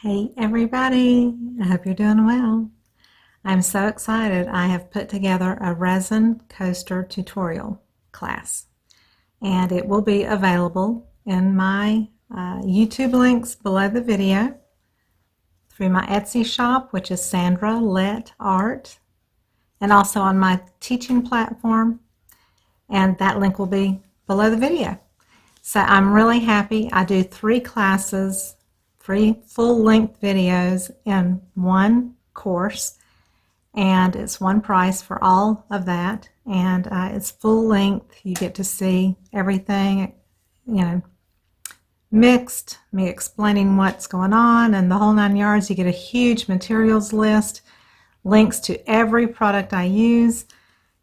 Hey everybody, I hope you're doing well. I'm so excited. I have put together a resin coaster tutorial class, and it will be available in my YouTube links below the video, through my Etsy shop, which is Sandra Lett Art, and also on my teaching platform, and that link will be below the video. So I'm really happy. I do 3 classes, 3 full-length videos in one course, and it's one price for all of that, and it's full length. You get to see everything, mixed, me explaining what's going on and the whole 9 yards. You get a huge materials list, links to every product I use.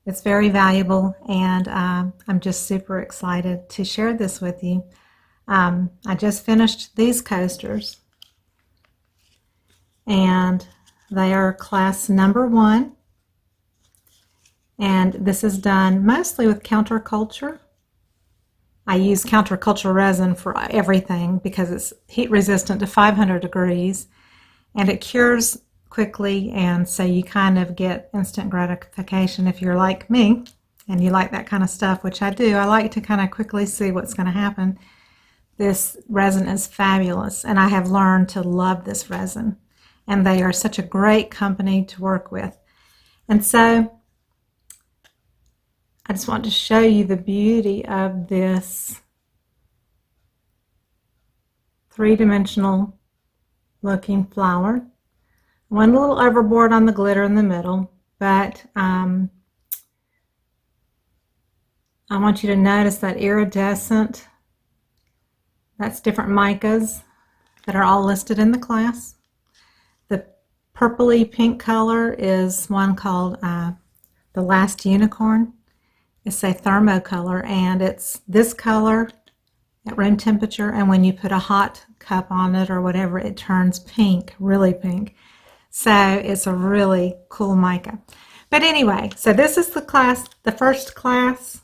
It's very valuable, and I'm just super excited to share this with you. I just finished these coasters, and they are class number 1, and this is done mostly with counterculture. I use counterculture resin for everything because it's heat resistant to 500 degrees, and it cures quickly, and so you kind of get instant gratification if you're like me and you like that kind of stuff, which I do. I like to kind of quickly see what's going to happen. This resin is fabulous, and I have learned to love this resin, and they are such a great company to work with. And so I just want to show you the beauty of this 3-dimensional looking flower. Went a little overboard on the glitter in the middle, but I want you to notice that iridescent. That's different micas that are all listed in the class. The purpley pink color is one called The Last Unicorn. It's a thermo color, and it's this color at room temperature, and when you put a hot cup on it or whatever, it turns pink, really pink. So it's a really cool mica. But anyway, so this is the class, the first class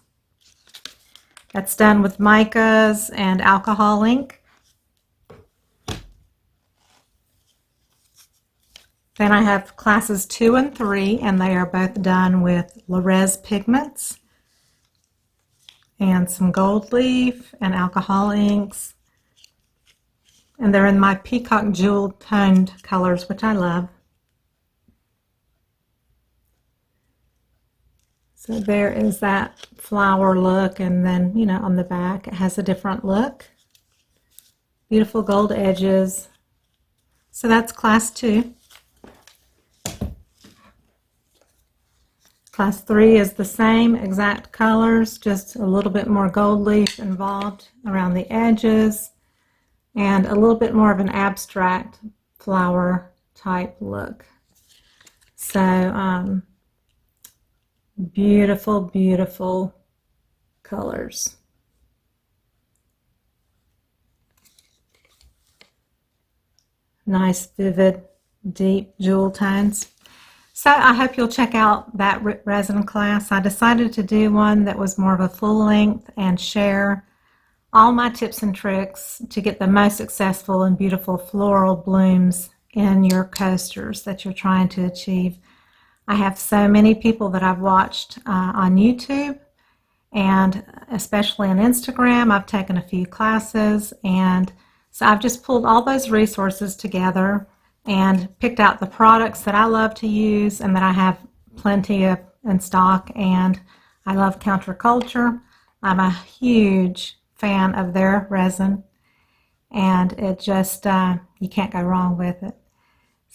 that's done with micas and alcohol ink. Then I have classes 2 and 3, and they are both done with RESIN pigments and some gold leaf and alcohol inks. And they're in my peacock jewel toned colors, which I love. So there is that flower look, and then, on the back it has a different look. Beautiful gold edges. So that's class 2. Class 3 is the same exact colors, just a little bit more gold leaf involved around the edges, and a little bit more of an abstract flower type look. So beautiful, beautiful colors. Nice, vivid, deep jewel tones. So I hope you'll check out that resin class. I decided to do one that was more of a full length and share all my tips and tricks to get the most successful and beautiful floral blooms in your coasters that you're trying to achieve. I have so many people that I've watched on YouTube, and especially on Instagram. I've taken a few classes, and so I've just pulled all those resources together and picked out the products that I love to use and that I have plenty of in stock. And I love counterculture. I'm a huge fan of their resin, and it just you can't go wrong with it.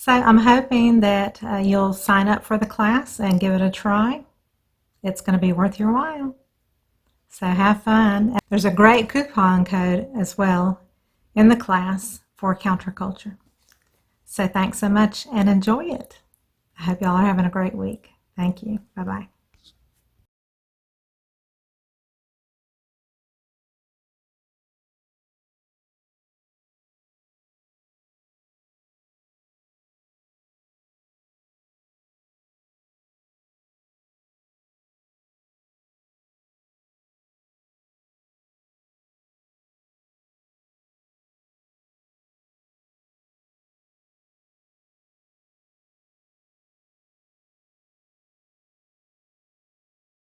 So I'm hoping that you'll sign up for the class and give it a try. It's going to be worth your while. So have fun. There's a great coupon code as well in the class for counterculture. So thanks so much, and enjoy it. I hope y'all are having a great week. Thank you. Bye-bye.